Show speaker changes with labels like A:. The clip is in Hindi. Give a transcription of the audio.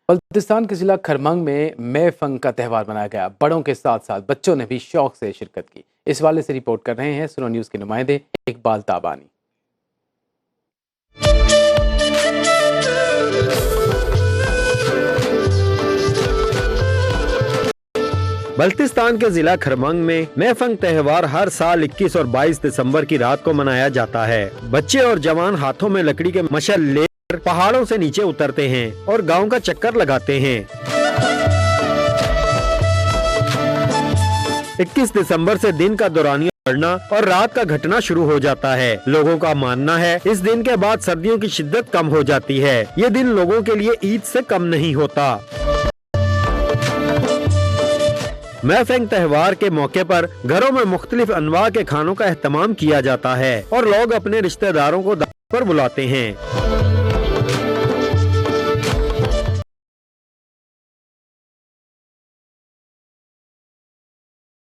A: बल्तिस्तान के जिला खरमंग में मैं फंग का त्यौहार मनाया गया। बड़ों के साथ साथ बच्चों ने भी शौक से शिरकत की। इस वाले से रिपोर्ट कर रहे हैं सुनो न्यूज के नुमाइंदे इकबाल ताबानी।
B: बल्तिस्तान के जिला खरमंग में मैफंग त्यौहार हर साल 21 और 22 दिसंबर की रात को मनाया जाता है। बच्चे और जवान हाथों में लकड़ी के मशाल लेकर पहाड़ों से नीचे उतरते हैं और गांव का चक्कर लगाते हैं। 21 दिसंबर से दिन का दौरानिया बढ़ना और रात का घटना शुरू हो जाता है। लोगों का मानना है इस दिन के बाद सर्दियों की शिद्दत कम हो जाती है। ये दिन लोगों के लिए ईद से कम नहीं होता। मैफंग त्यौहार के मौके पर घरों में मुख्तलिफ अनवा के खानों का एहतमाम किया जाता है और लोग अपने रिश्तेदारों को दावत पर बुलाते हैं।